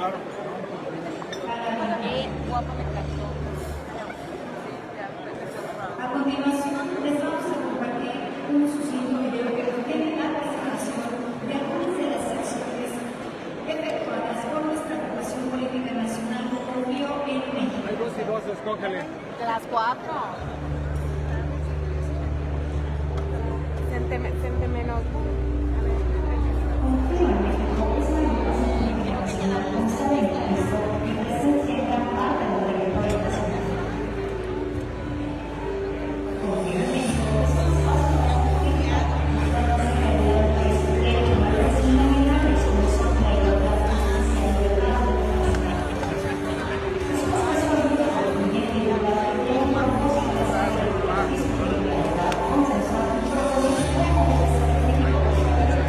claro. Guapo, me encantó. A continuación, les vamos a compartir un sucinto video que contiene la presentación de algunas de las acciones efectuadas por nuestra agrupación política nacional Confío en México. Hay dos y dos, escógele. De las 4. Sente menos. Confío en México es una agrupación política nacional con sede en Jalisco y presencia en gran parte del territorio nacional. Confío en México es un espacio para comunicar nuestra realidad del país, derecho a valores fundamentales como son la igualdad, justicia, libertad y democracia. Es un espacio abierto a la comunidad y igualdad que lleva un propósito de desarrollo del país y libertad consensuado y promovido como estratégico para todos.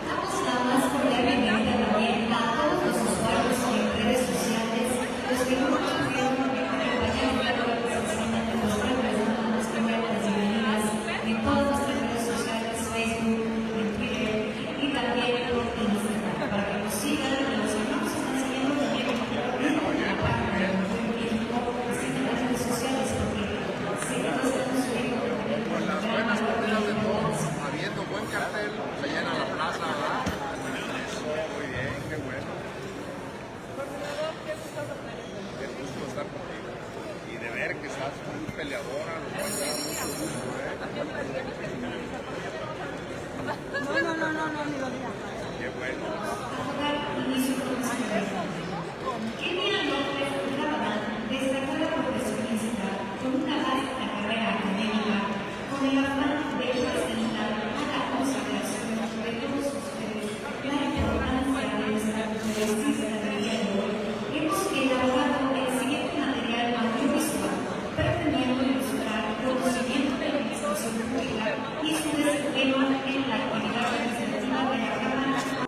Damos la más cordial bienvenida también a todos los usuarios en redes sociales, los que no nos pudieron acompañar en la presentación de los redes, les damos las bienvenidas en todas nuestras redes sociales, Facebook, en Twitter y también por Instagram, para que nos sigan y los que no nos están siguiendo también en la página de México, así en las redes sociales, porque seguimos subiendo contenido Con las buenas carteras de todos, habiendo buen cartel, se llena la plaza, ¿verdad? Eso, muy bien, qué bueno. Qué gusto estar contigo. Y de ver que estás muy peleadora, nos va a dar mucho gusto, ¿eh? No, ni lo digas. Qué bueno. dar inicio con su proyecto. Kenia López Rabadán destacó la profesionista con una vasta carrera académica, con el afán de presentar a la consideración de todos ustedes la importancia de nuestra conferencista del día de hoy. Hemos elaborado el siguiente material audiovisual pretendiendo ilustrar conocimiento de la administración pública y su desempeño en la actividad legislativa de la Cámara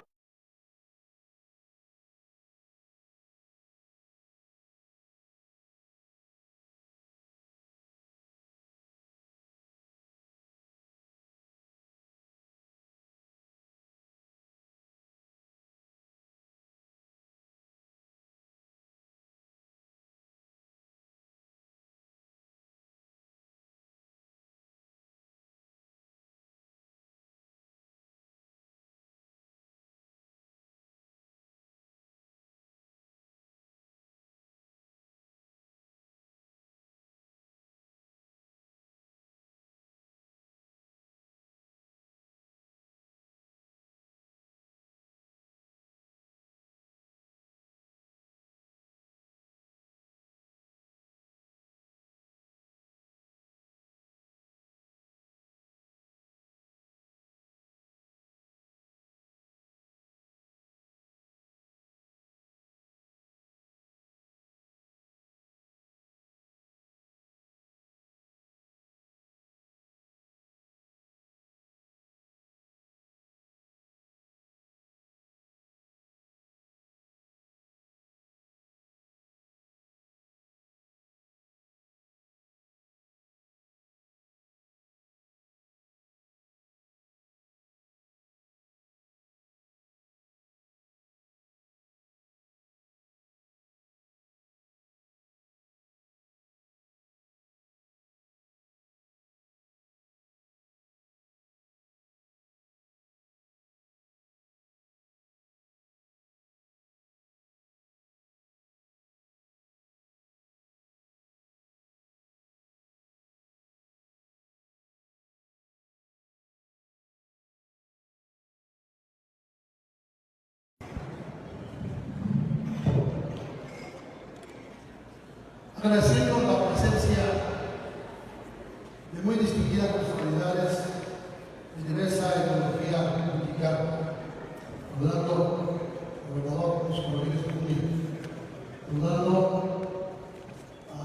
agradeciendo la presencia de muy distinguidas personalidades de diversa ideología política, saludando al gobernador José Rodríguez Cunha, saludando a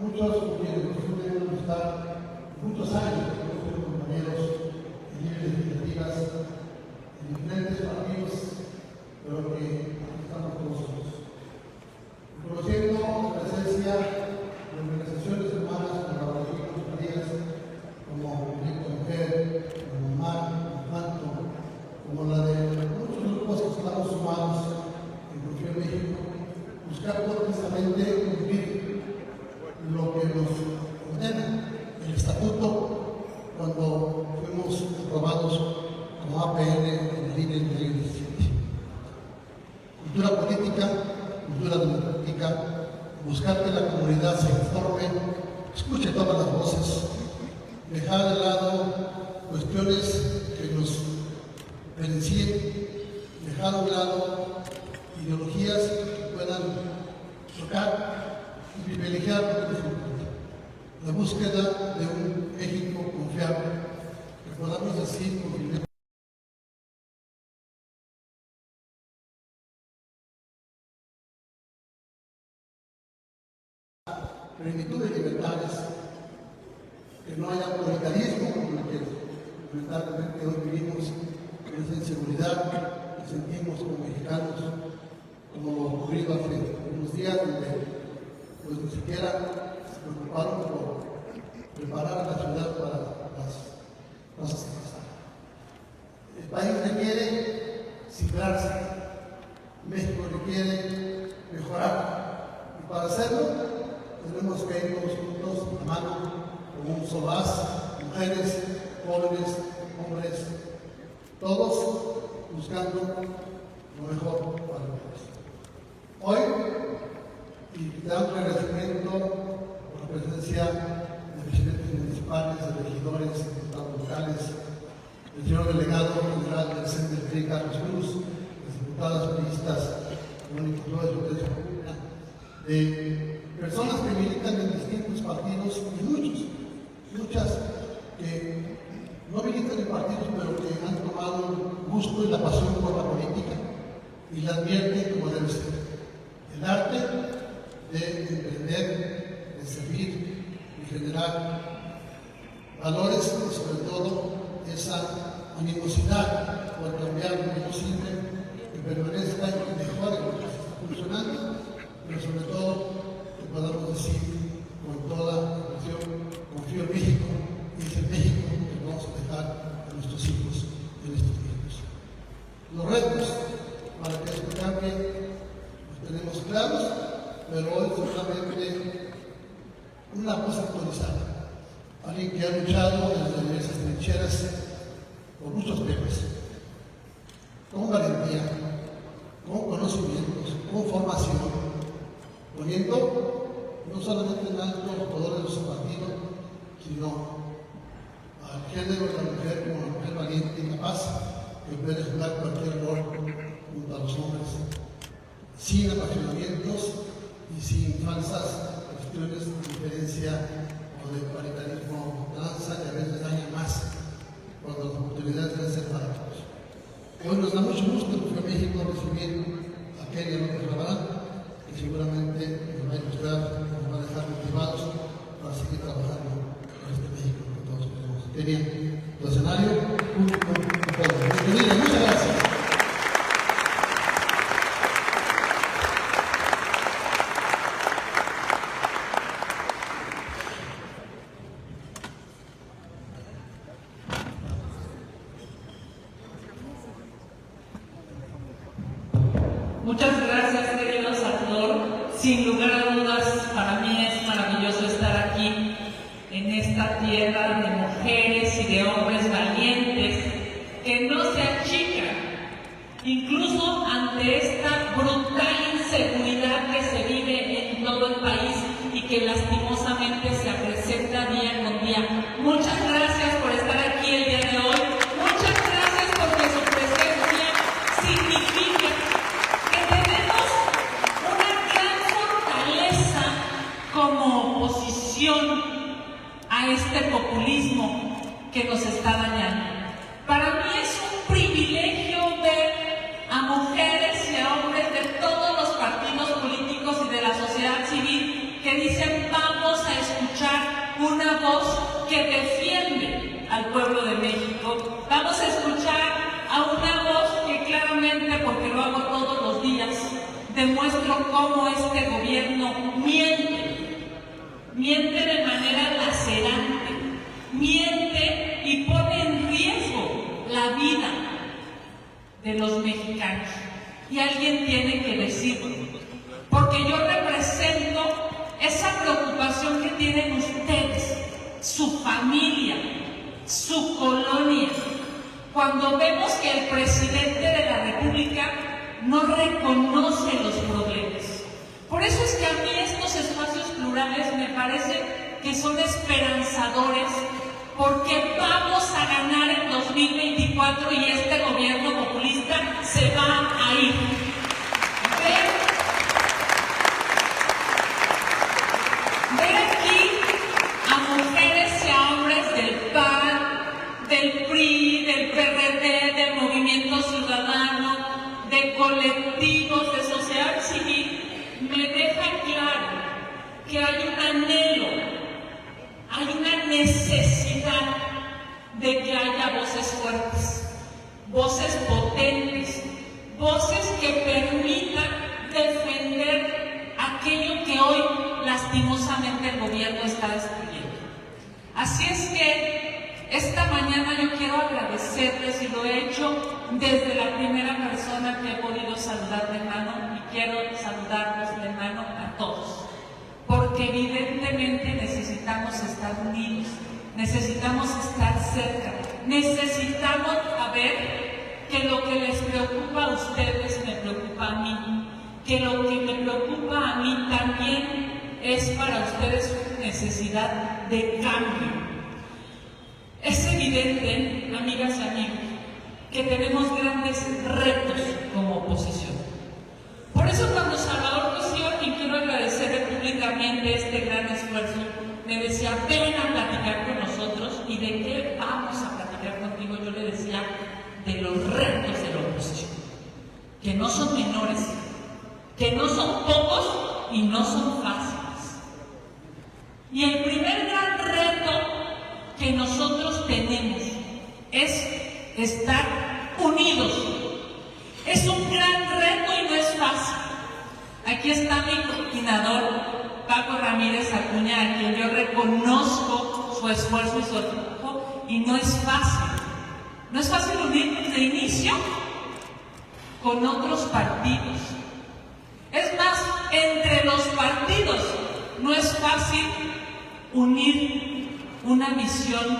muchos que nosotros debemos estar muchos años con nuestros compañeros en líderes legislativas en diferentes partidos, pero que aquí estamos con nosotros. Reconociendo la presencia de organizaciones hermanas como la de las Marías, como Grito Mujer, como Mar, como Manto, como la de muchos grupos que estamos sumados en Confío México, buscando precisamente cumplir lo que nos ordena el estatuto cuando fuimos aprobados como APN en el INE en 2017. Cultura política, cultura democrática, buscar que la comunidad se informe, escuche todas las voces, dejar de lado cuestiones que nos diferencien, dejar a un lado ideologías que puedan chocar y privilegiar lo que nos importa. La búsqueda de un México confiable, que podamos decir con firmeza plenitud de libertades, que no haya autoritarismo como el que lamentablemente hoy vivimos, con esa inseguridad que sentimos como mexicanos, como lo ocurrido hace unos días, donde pues ni siquiera se preocuparon por preparar la ciudad para las cosas que pasaron. El país requiere cifrarse, México requiere mejorar, y para hacerlo tenemos que ir todos juntos, a mano, como un solo haz, mujeres, jóvenes, hombres, todos buscando lo mejor para el país. Hoy, y dando agradecimiento por la presencia de presidentes municipales, de regidores, de diputados locales, del señor delegado general del CNDP, Carlos Cruz, de diputadas periodistas, Mónica Flores, de personas que militan en distintos partidos y muchas que no militan en partidos, pero que han tomado el gusto y la pasión por la política y la advierten como debe ser. El arte de emprender, de servir y generar valores y sobre todo esa animosidad por cambiar lo que no sirve, que permanezca y mejore lo que está funcionando, pero sobre todo que podamos decir con toda la pasión, confío en México, y es el México que vamos a dejar a nuestros hijos en estos tiempos. Los retos para que esto cambie los tenemos claros, pero hoy solamente una cosa actualizada. Alguien que ha luchado desde diversas trincheras por muchos temas, con valentía, con conocimientos, con formación, poniendo no solamente en alto los poderes de su partido, sino al género de la mujer como la mujer valiente y capaz, que puede jugar cualquier rol junto a los hombres, sin apasionamientos y sin falsas cuestiones de diferencia o de paritarismo danza, que a veces daña más cuando las oportunidades deben ser para todos. Hoy nos da mucho gusto en México recibir a Kenia López Rabadán, que seguramente nos va a ilustrar, nos va a dejar motivados para seguir trabajando en este México que todos queremos. Kenia, tu escenario público y todo. Bienvenida, muchas gracias. Muchas gracias, querido Salvador. Sin lugar a dudas, para mí es maravilloso estar aquí, en esta tierra de mujeres y de hombres valientes que no se achican, incluso ante esta brutal inseguridad que se vive en todo el país y que lastimosamente se presenta día con día. Muchas gracias por estar aquí el día de hoy. Muchas gracias porque su presencia significa que tenemos una gran fortaleza como que nos está dañando. Para mí es un privilegio ver a mujeres y a hombres de todos los partidos políticos y de la sociedad civil que dicen vamos a escuchar una voz que defiende al pueblo de México, vamos a escuchar a una voz que claramente, porque lo hago todos los días, demuestro cómo este gobierno miente de manera lacerante, miente y pone en riesgo la vida de los mexicanos. Y alguien tiene que decirlo, porque yo represento esa preocupación que tienen ustedes, su familia, su colonia, cuando vemos que el presidente de la República no reconoce los problemas. Por eso es que a mí estos espacios plurales me parece que son esperanzadores, porque vamos a ganar en 2024 y este gobierno populista se va a ir. Ver aquí a mujeres y a hombres del PAN, del PRI, del PRD, del Movimiento Ciudadano, de colectivos de sociedad civil, me deja claro que hay un anhelo, hay una necesidad de que haya voces fuertes, voces potentes, voces que permitan defender aquello que hoy lastimosamente el gobierno está destruyendo. Así es que esta mañana yo quiero agradecerles, y lo he hecho desde la primera persona que he podido saludar de mano, y quiero saludarlos de mano a todos, porque evidentemente necesitamos estar unidos, necesitamos estar cerca, necesitamos saber que lo que les preocupa a ustedes me preocupa a mí, que lo que me preocupa a mí también es para ustedes una necesidad de cambio. Es evidente, amigas y amigos, que tenemos grandes retos como oposición. Por eso cuando Salvador Cosío, a quien quiero agradecer públicamente este gran esfuerzo, me decía, ven a platicar con nosotros. ¿Y de qué vamos a platicar contigo? Yo le decía, de los retos de la oposición, que no son menores, que no son pocos y no son fáciles. Y el primer gran reto que nosotros tenemos es estar unidos. Es un gran reto y no es fácil. Aquí está mi coordinador, Paco Ramírez Acuña, a quien yo reconozco su esfuerzo y su trabajo, y no es fácil. No es fácil unirnos de inicio con otros partidos. Es más, entre los partidos no es fácil unir una visión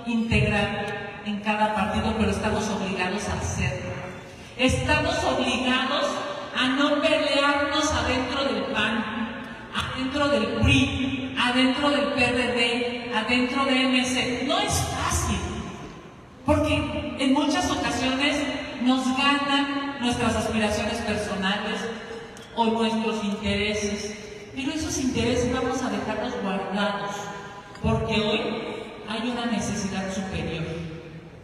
integral en cada partido, pero estamos obligados a hacerlo. Estamos obligados a no pelearnos adentro del PAN, adentro del PRI, adentro del PRD, adentro de MC. No es fácil, porque en muchas ocasiones nos ganan nuestras aspiraciones personales o nuestros intereses, pero esos intereses vamos a dejarlos guardados, porque hoy hay una necesidad superior,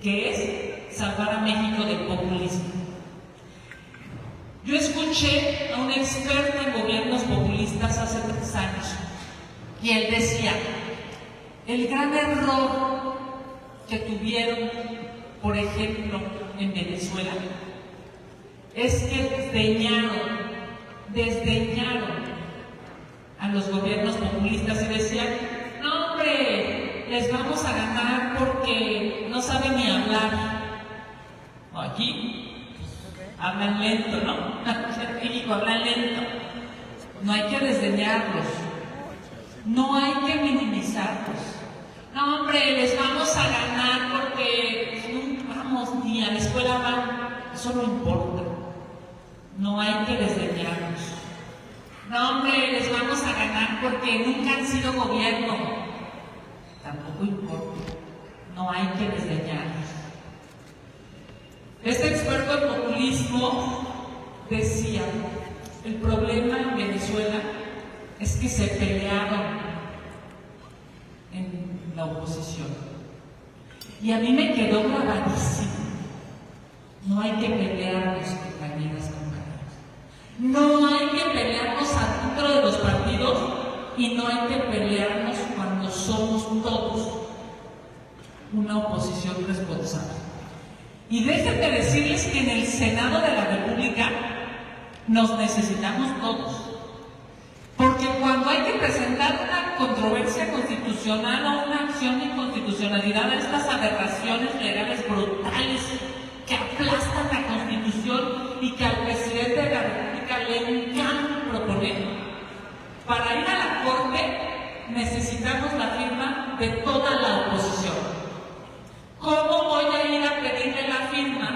que es salvar a México del populismo. Yo escuché a un experto en gobiernos populistas hace 3 años, y él decía, el gran error que tuvieron, por ejemplo, en Venezuela, es que desdeñaron a los gobiernos populistas y decían, no hombre, les vamos a ganar porque no saben ni hablar. O aquí hablan lento, ¿no? En México hablan lento. No hay que desdeñarlos, no hay que minimizarlos. No hombre, les vamos a ganar porque no vamos ni a la escuela van. Eso no importa. No hay que desdeñarlos. No hombre, les vamos a ganar porque nunca han sido gobierno. Tampoco importa. No hay que desdeñarlos. Este experto en populismo decía, el problema en Venezuela es que se pelearon en la oposición. Y a mí me quedó grabadísimo. No hay que pelearnos, compañeras, compañeros. No hay que pelearnos adentro de los partidos y no hay que pelearnos cuando somos todos una oposición responsable. Y déjenme decirles que en el Senado de la República nos necesitamos todos. Porque cuando hay que presentar una controversia constitucional o una acción de inconstitucionalidad a estas aberraciones legales brutales que aplastan la Constitución y que al presidente de la República le encanta proponer, para ir a la Corte necesitamos la firma de toda la oposición. ¿Cómo voy a ir a pedirle la firma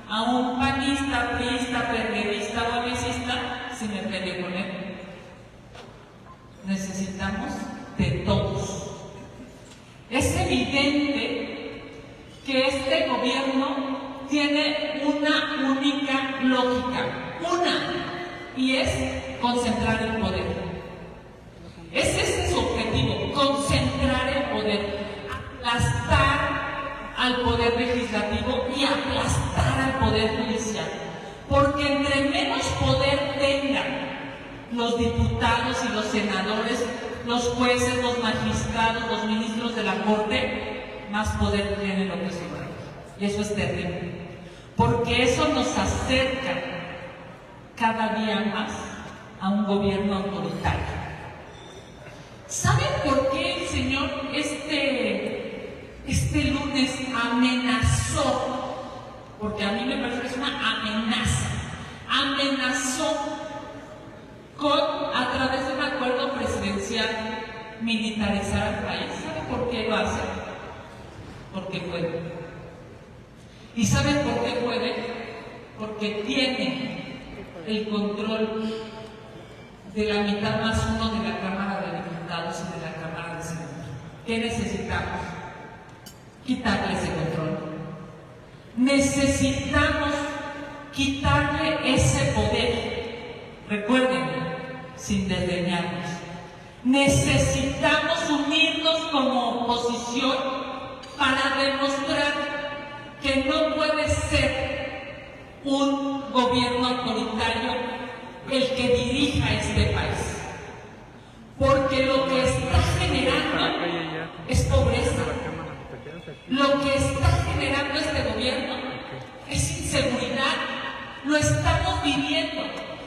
a un panista, priista, periodista o mesista si me peleo con él? Necesitamos de todos. Es evidente que este gobierno tiene una única lógica, y es concentrar el poder. Ese es su objetivo, concentrar el poder, aplastar al poder legislativo y aplastar al poder judicial. Porque entre menos poder tengan los diputados y los senadores, los jueces, los magistrados, los ministros de la Corte, más poder tiene López Obrador. Y eso es terrible, porque eso nos acerca cada día más a un gobierno autoritario. ¿Saben por qué el señor este lunes amenazó? Porque a mí me parece que es una amenaza. Amenazó a través de un acuerdo presidencial, militarizar al país. ¿Saben por qué lo hace? Porque puede. ¿Y saben por qué puede? Porque tiene el control de la mitad más uno de la Cámara de Diputados y de la Cámara de Senadores. ¿Qué necesitamos? Quitarle ese control. Necesitamos quitarle ese poder. Recuerden, sin desdeñarnos, necesitamos unirnos como oposición para demostrar que no puede ser un gobierno autoritario el que dirija este país. Porque lo que está generando es pobreza. Lo que está generando este gobierno es inseguridad. Lo estamos viviendo.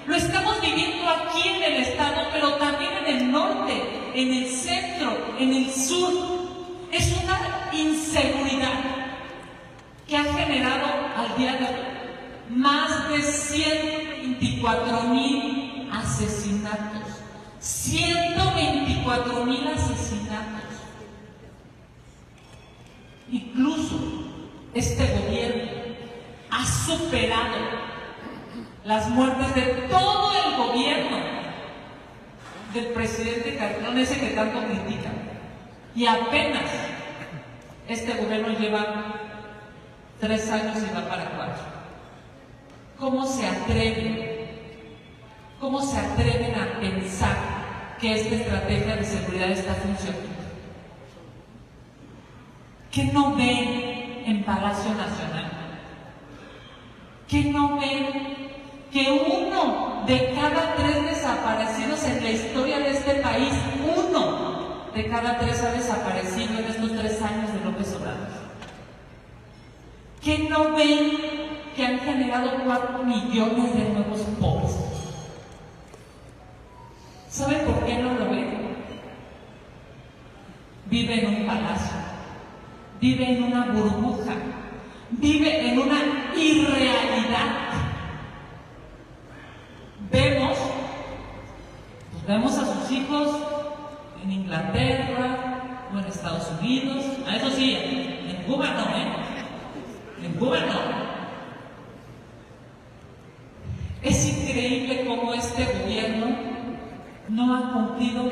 Lo estamos viviendo aquí en el estado, pero también en el norte, en el centro, en el sur. Es una inseguridad que ha generado al día de hoy más de 124,000 asesinatos. 124,000 asesinatos. Incluso este gobierno ha superado las muertes de todo el gobierno del presidente Calderón, ese que tanto critican. Y apenas este gobierno lleva 3 años y va para 4. ¿Cómo se atreven a pensar que esta estrategia de seguridad está funcionando? ¿Qué no ven en Palacio Nacional? ¿Qué no ven que 1 de cada 3 desaparecidos en la historia de este país, 1 de cada 3 ha desaparecido en estos 3 años de López Obrador? ¿Qué no ven que han generado 4 millones de nuevos pobres? ¿Saben por qué no lo ven? Vive en un palacio, vive en una burbuja, vive en una irrealidad. Vemos a sus hijos en Inglaterra o en Estados Unidos. A eso sí, en Cuba no, En Cuba no. Es increíble cómo este gobierno no ha cumplido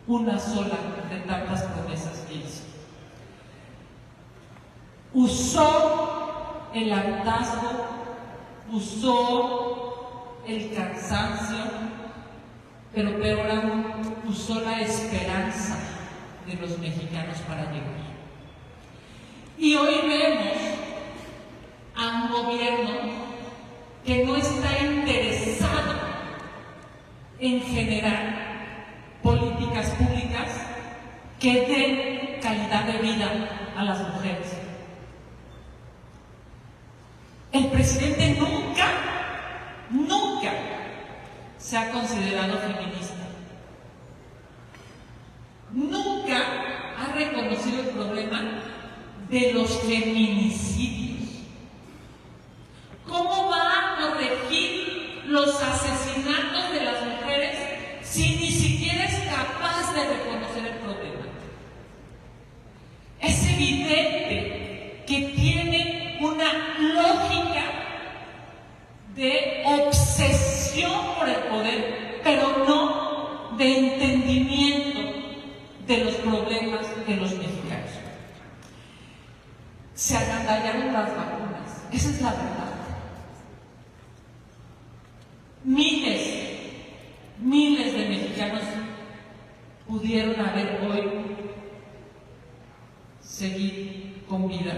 una sola de tantas promesas que hizo. Usó el hartazgo, usó el cansancio, pero peor aún, usó la esperanza de los mexicanos para llegar. Y hoy vemos a un gobierno que no está interesado en generar políticas públicas que den calidad de vida a las mujeres. El presidente nunca se ha considerado feminista. Nunca ha reconocido el problema de los feminicidios. ¿Cómo va a corregir los asesinatos de las mujeres si ni siquiera es capaz de reconocer el problema? Es evidente que tiene una lógica de obsesión por el poder, pero no de entendimiento de los problemas de los mexicanos. Se agandallaron las vacunas, esa es la verdad. Miles de mexicanos pudieron haber hoy seguir con vida.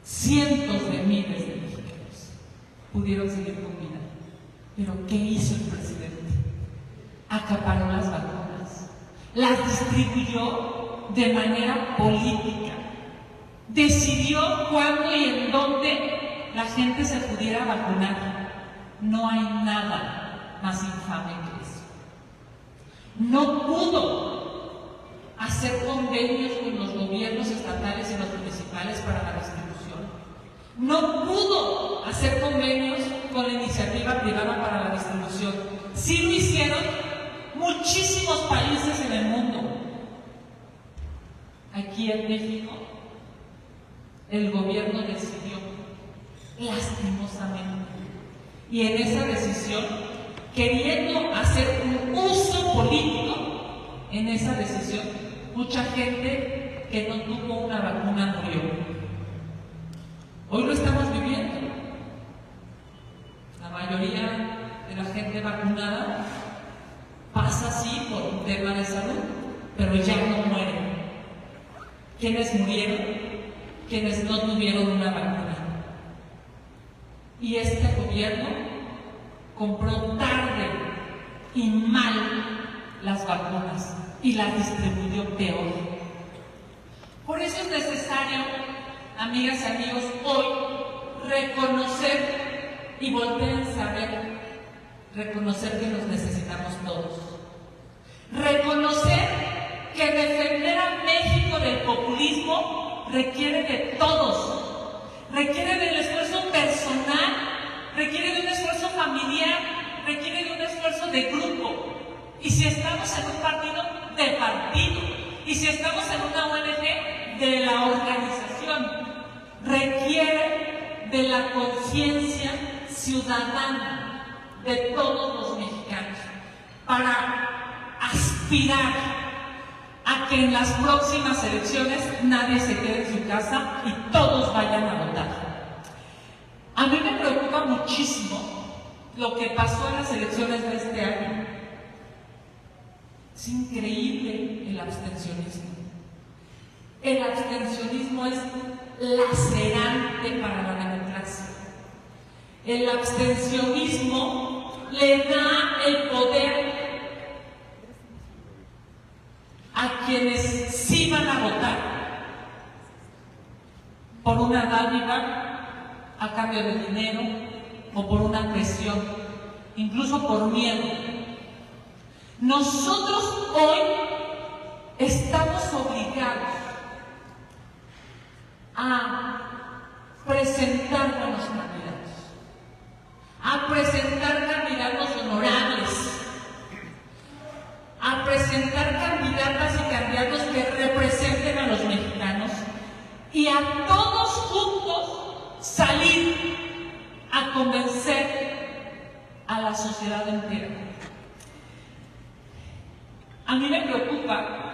Cientos de miles de mexicanos pudieron seguir con vida. Pero ¿qué hizo el presidente? Acaparó las vacunas, las distribuyó de manera política, decidió cuándo y en dónde la gente se pudiera vacunar. No hay nada más infame que eso. No pudo hacer convenios con los gobiernos estatales y los municipales para la distribución. No pudo hacer convenios con la iniciativa privada para la distribución. Sí lo hicieron muchísimos países en el mundo. Aquí en México, el gobierno decidió, lastimosamente, y en esa decisión, queriendo hacer un uso político, en esa decisión, mucha gente que no tuvo una vacuna murió. Hoy lo estamos viviendo. La mayoría de la gente vacunada pasa así por un tema de salud, pero ya no mueren. ¿Quiénes murieron? Quienes no tuvieron una vacuna. Y este gobierno compró tarde y mal las vacunas y las distribuyó peor. Por eso es necesario, amigas y amigos, hoy reconocer y volver a reconocer que nos necesitamos todos. Reconocer que defender a México del populismo requiere de todos, requiere del esfuerzo personal, requiere de un esfuerzo familiar, requiere de un esfuerzo de grupo. Y si estamos en un partido, de partido. Y si estamos en una ONG, de la organización. Requiere de la conciencia ciudadana de todos los mexicanos para aspirar a que en las próximas elecciones nadie se quede en su casa y todos vayan a votar. A mí me preocupa muchísimo lo que pasó en las elecciones de este año. Es increíble el abstencionismo. El abstencionismo es lacerante para la democracia. El abstencionismo le da el poder a quienes sí van a votar por una dádiva a cambio de dinero o por una presión, incluso por miedo. Nosotros hoy estamos obligados a presentar buenos candidatos, a presentar candidatos honorables, a presentar candidatas y candidatos que representen a los mexicanos y a todos juntos salir a convencer a la sociedad entera. A mí me preocupa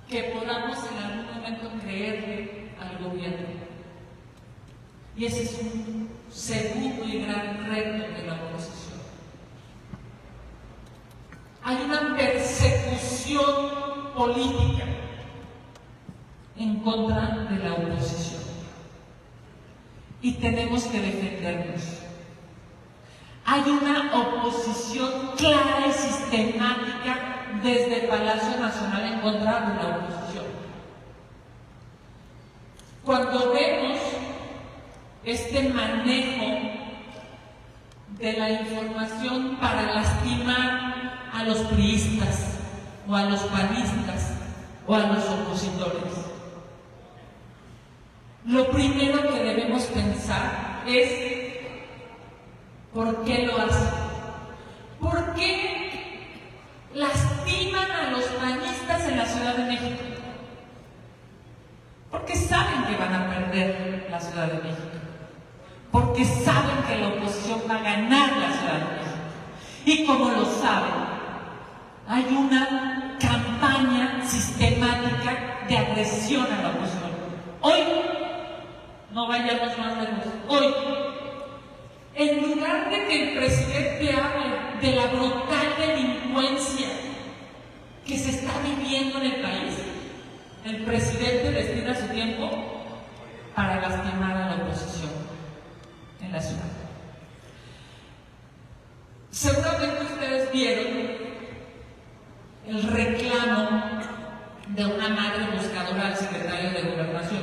que podamos en algún momento creerle al gobierno. Y ese es un segundo y el gran reto de la oposición. Hay una persecución política en contra de la oposición y tenemos que defendernos. Hay una oposición clara y sistemática desde el Palacio Nacional en contra de la oposición. Cuando vemos este manejo de la información para lastimar a los priistas o a los panistas o a los opositores, lo primero que debemos pensar es ¿por qué lo hacen? ¿Por qué lastiman a los panistas en la Ciudad de México? Porque saben que van a perder la Ciudad de México. Porque saben que la oposición va a ganar la Ciudad de México. Y como lo saben, hay una campaña sistemática de agresión a la oposición. Hoy, no vayamos más lejos, hoy, en lugar de que el presidente hable de la brutal delincuencia que se está viviendo en el país, el presidente destina su tiempo para lastimar a la oposición en la ciudad. Seguramente ustedes vieron el reclamo de una madre buscadora al secretario de Gobernación,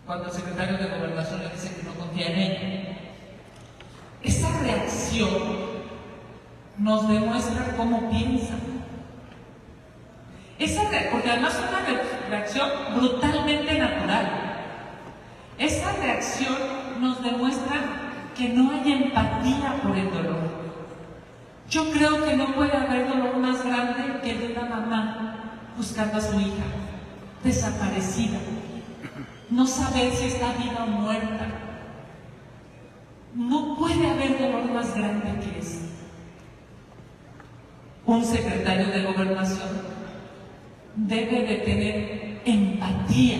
cuando el secretario de Gobernación le dice que no confía en ella. Esa reacción nos demuestra cómo piensa. Porque además es una reacción brutalmente natural. Esa reacción nos demuestra que no hay empatía por el dolor. Yo creo que no puede haber dolor más grande que el de una mamá buscando a su hija, desaparecida, no saber si está viva o muerta. No puede haber dolor más grande que ese. Un secretario de Gobernación debe de tener empatía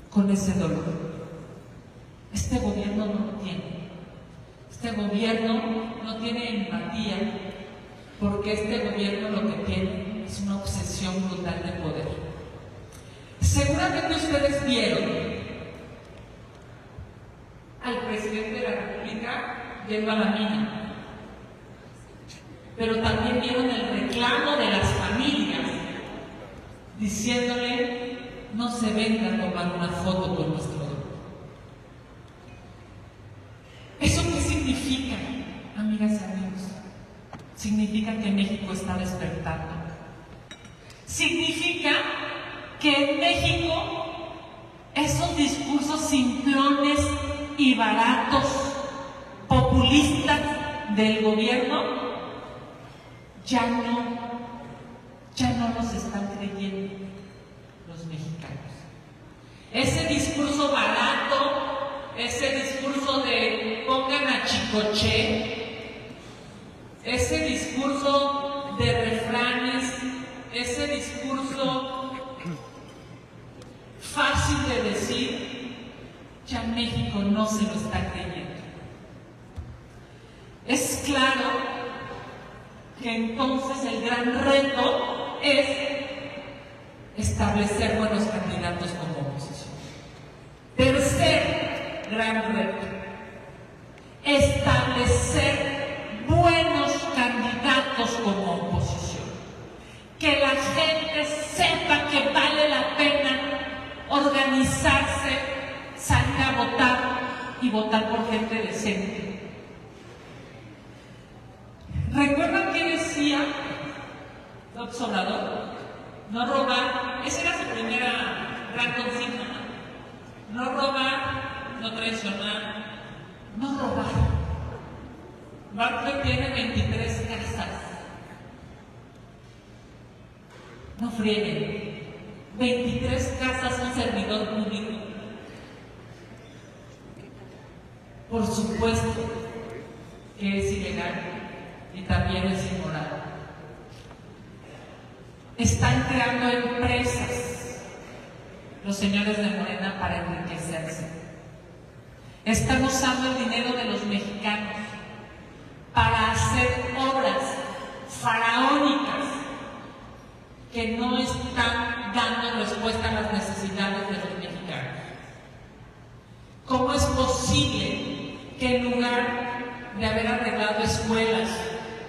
con ese dolor. Este gobierno no lo tiene. Este gobierno no tiene empatía porque este gobierno lo que tiene es una obsesión brutal de poder. Seguramente ustedes vieron al presidente de la República yendo a la mina, pero también vieron el reclamo de las familias diciéndole: no se venga a tomar una foto con nuestro dolor. ¿Eso qué significa, amigas y amigos? Significa que México está despertando. Significa que en México esos discursos simplones y baratos, populistas del gobierno, ya no nos están creyendo los mexicanos. Ese discurso barato, ese discurso de pongan a Chicoche, ese discurso de refranes, ese discurso fácil de decir, ya México no se lo está creyendo. Es claro que entonces el gran reto es establecer buenos candidatos como oposición. Tercer gran reto: establecer buenos candidatos como oposición. Que la gente sepa que vale la pena organizarse, salir a votar y votar por gente decente. ¿Recuerdan qué decía López Obrador? No robar. Esa era su primera gran consigna. No robar, no traicionar, no robar. Bartlett tiene 23 casas. No frieguen. 23 casas un servidor público. Por supuesto que es ilegal y también es inmoral. Están creando empresas los señores de Morena para enriquecerse. Están usando el dinero de los mexicanos para hacer obras faraónicas que no están dando respuesta a las necesidades de los mexicanos. ¿Cómo es posible que en lugar de haber arreglado escuelas,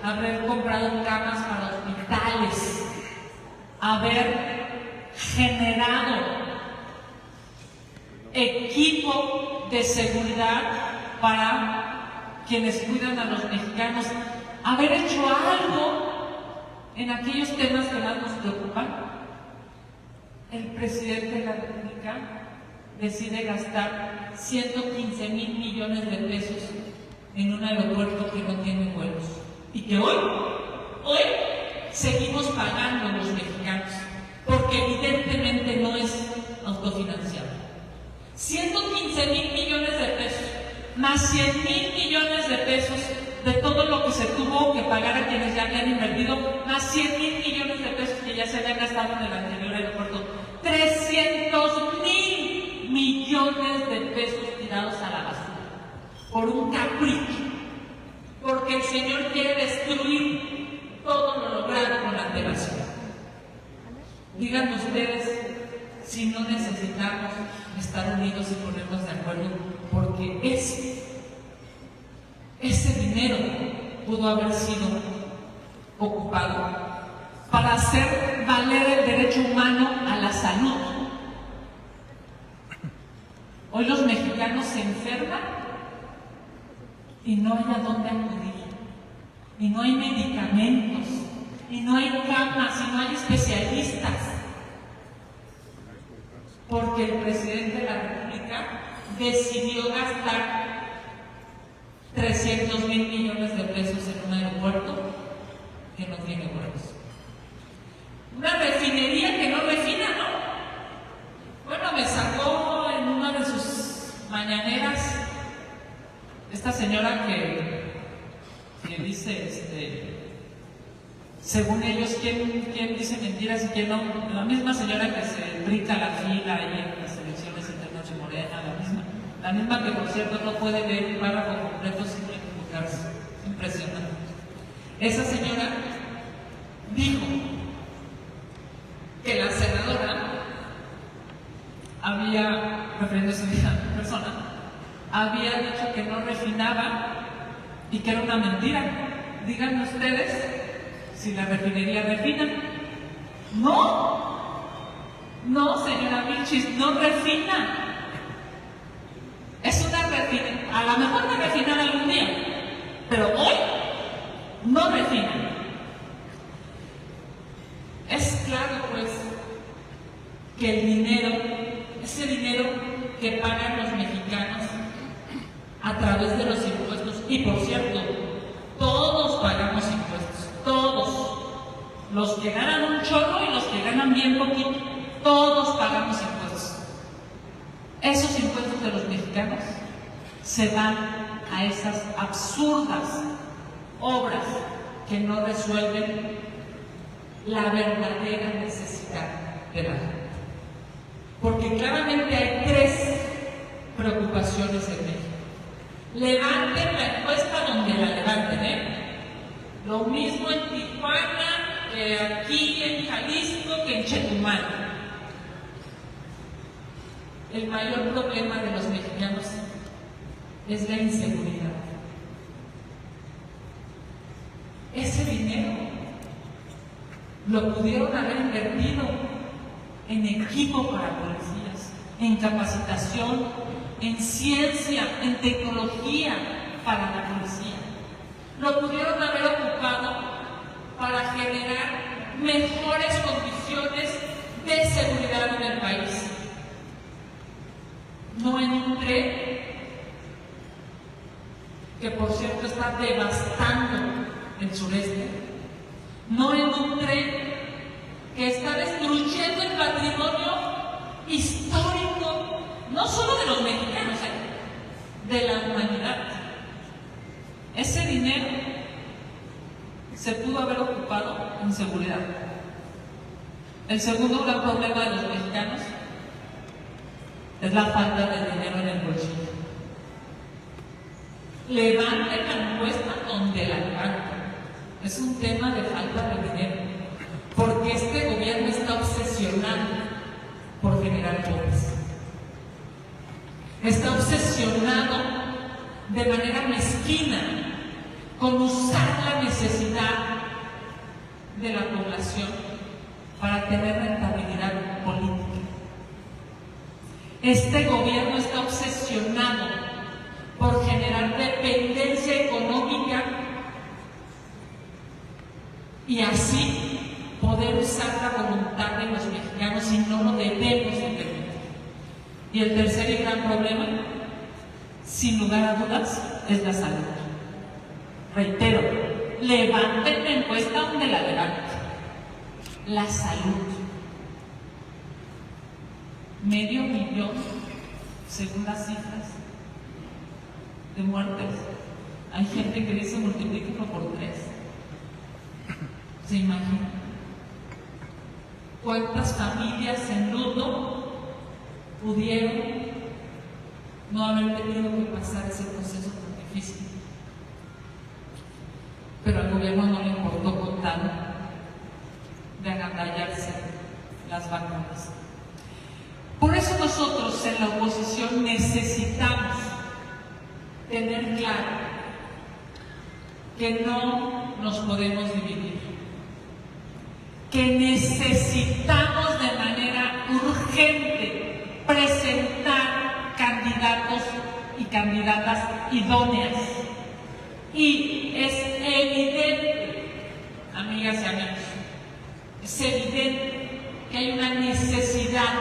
haber comprado camas para hospitales, haber generado equipo de seguridad para quienes cuidan a los mexicanos, haber hecho algo en aquellos temas que más nos preocupan, el presidente de la República decide gastar 115 mil millones de pesos en un aeropuerto que no tiene vuelos y que hoy seguimos pagando los mexicanos porque evidentemente no es autofinanciado. 115 mil millones de pesos más 100 mil millones de pesos de todo lo que se tuvo que pagar a quienes ya habían invertido, más 100 mil millones de pesos que ya se habían gastado en el anterior aeropuerto. 300 mil millones de pesos tirados a la basura por un capricho, porque el señor quiere destruir todo lo logrado con la antelación. Díganme ustedes si no necesitamos estar unidos y ponernos de acuerdo, porque ese dinero pudo haber sido ocupado para hacer valer el derecho humano a la salud. Hoy los mexicanos se enferman y no hay a dónde acudir, y no hay medicamentos, y no hay camas, y no hay especialistas, porque el presidente de la República decidió gastar 300 mil millones de pesos en un aeropuerto que no tiene vuelos. Una refinería que no refina, ¿no? Bueno, me sacó en una de sus mañaneras esta señora que dice, según ellos, ¿quién dice mentiras y quién no? La misma señora que se brinca la fila ahí en las elecciones internas de Morena, la misma que, por cierto, no puede leer un párrafo completo sin equivocarse. Impresionante. Esa señora dijo que la senadora había, refiriéndose a esa persona, había dicho que no refinaba y que era una mentira. Díganme ustedes si la refinería refina. No, señora Vilchis, no refina. Es una refinería, a lo mejor va a refinar algún día, pero hoy no refina. Es claro, pues, que el dinero, ese dinero que pagan los mexicanos a través de los impuestos, y por cierto, todos pagamos impuestos, todos, los que ganan un chorro y los que ganan bien poquito, todos pagamos impuestos. Esos impuestos de los mexicanos se van a esas absurdas obras que no resuelven la verdadera necesidad de la gente. Porque claramente hay tres preocupaciones en México. Levanten la encuesta donde la levanten, Lo mismo en Tijuana, que aquí en Jalisco, que en Chetumal. El mayor problema de los mexicanos es la inseguridad. Ese dinero lo pudieron haber invertido en equipo para policías, en capacitación, en ciencia, en tecnología para la policía. Lo pudieron haber ocupado para generar mejores condiciones de seguridad en el país. No en un tren que, por cierto, está devastando el sureste. No en un tren que está destruyendo el patrimonio histórico, no solo de los mexicanos, de la humanidad. Ese dinero se pudo haber ocupado en seguridad. El segundo gran problema de los mexicanos es la falta de dinero en el bolsillo. Levanten la encuesta donde la levanten. Es un tema de falta de dinero, porque este gobierno está obsesionado por generar pobres. Está obsesionado de manera mezquina con usar la necesidad de la población para tener rentabilidad política. Este gobierno está obsesionado por generar dependencia económica y así poder usar la voluntad de los mexicanos, y no lo debemos de permitir. Y el tercer y gran problema, sin lugar a dudas, es la salud. Reitero, levanten la encuesta donde la levanten. La salud. 500,000, según las cifras, de muertes. Hay gente que dice multiplíquenlo por 3. ¿Se imagina? ¿Cuántas familias en luto pudieron no haber tenido que pasar ese proceso tan difícil? Pero al gobierno no le importó contar de agandallarse las vacunas. Por eso nosotros en la oposición necesitamos tener claro que no nos podemos dividir, que necesitamos de manera urgente presentar candidatos y candidatas idóneas. Y es evidente, amigas y amigos, es evidente que hay una necesidad,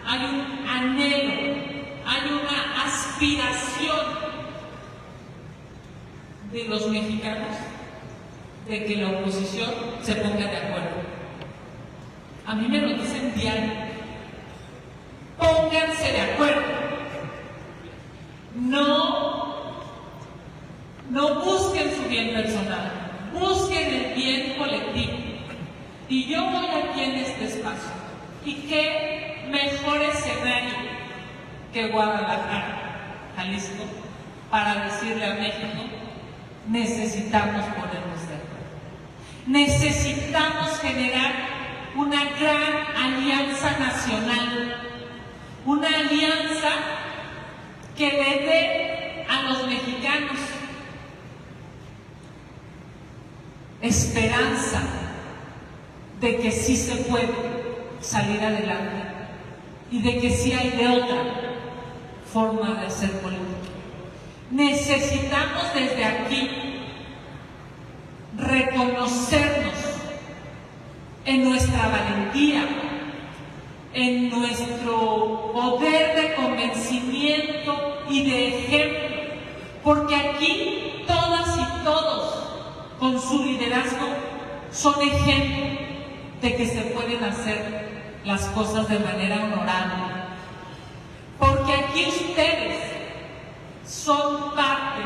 hay un anhelo, hay una aspiración de los mexicanos de que la oposición se ponga de acuerdo. A mí me lo dicen diario. Pónganse de acuerdo. No busquen su bien personal, busquen el bien colectivo. Y yo voy aquí en este espacio. ¿Y qué mejor escenario que Guadalajara, Jalisco, para decirle a México: necesitamos ponernos de acuerdo? Necesitamos generar una gran alianza nacional, una alianza que le dé a los mexicanos esperanza de que sí se puede salir adelante y de que sí hay de otra forma de hacer política. Necesitamos desde aquí reconocernos en nuestra valentía, en nuestro poder de convencimiento y de ejemplo, porque aquí todas y todos con su liderazgo son ejemplo de que se pueden hacer las cosas de manera honorable, porque aquí ustedes son parte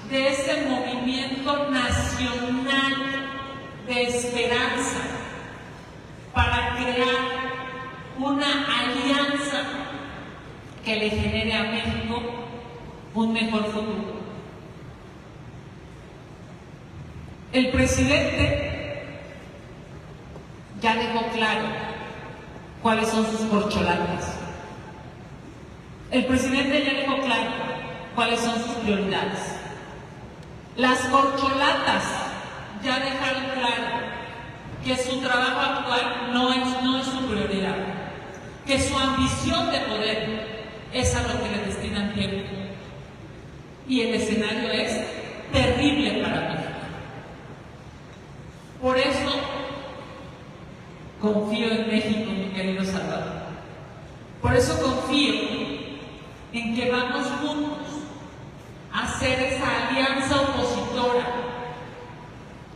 de ese movimiento nacional de esperanza para crear una alianza que le genere a México un mejor futuro. El presidente ya dejó claro cuáles son sus corcholatas. El presidente ya dejó claro cuáles son sus prioridades. Las corcholatas ya dejaron claro que su trabajo actual no es su prioridad, que su ambición de poder es a lo que le destinan tiempo. Y el escenario es terrible para México. Por eso confío en México, mi querido Salvador. Por eso confío en que vamos juntos a hacer esa alianza opositora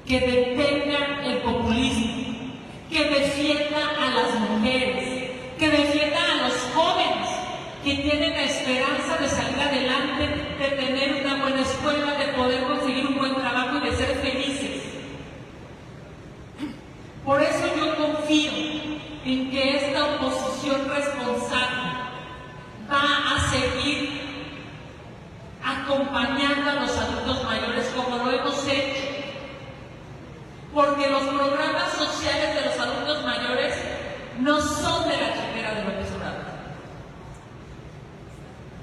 que detenga el populismo, que defienda a las mujeres, que defienda a los jóvenes que tienen la esperanza de salir adelante, de tener una buena escuela, de poder conseguir un buen trabajo y de ser felices. Por eso yo confío en que esta oposición responsable va a seguir acompañando a sociales de los adultos mayores no son de la chequera de López Obrador.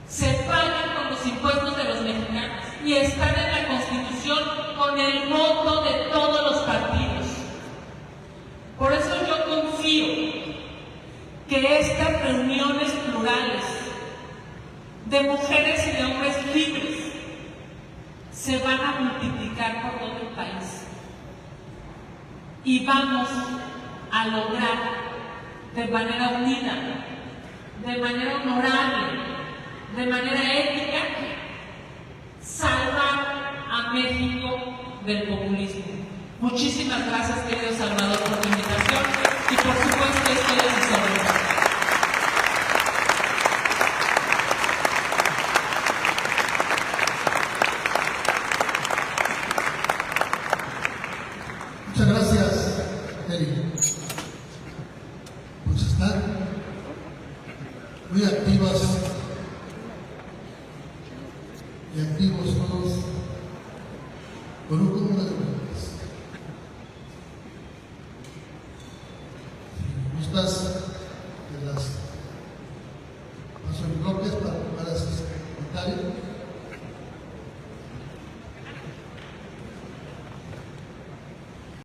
Se pagan con los impuestos de los mexicanos y están en la Constitución con el voto de todos los partidos. Por eso yo confío que estas reuniones plurales de mujeres y de hombres libres se van a multiplicar por todo el país y vamos a lograr de manera unida, de manera honorable, de manera ética, salvar a México del populismo. Muchísimas gracias, querido Salvador, por tu invitación y por supuesto estoy a sus órdenes. Muchas gracias, Eri. Pues están muy activas y activos todos con un cúmulo de preguntas. Si gustas, te las paso en bloques para hacer comentarios.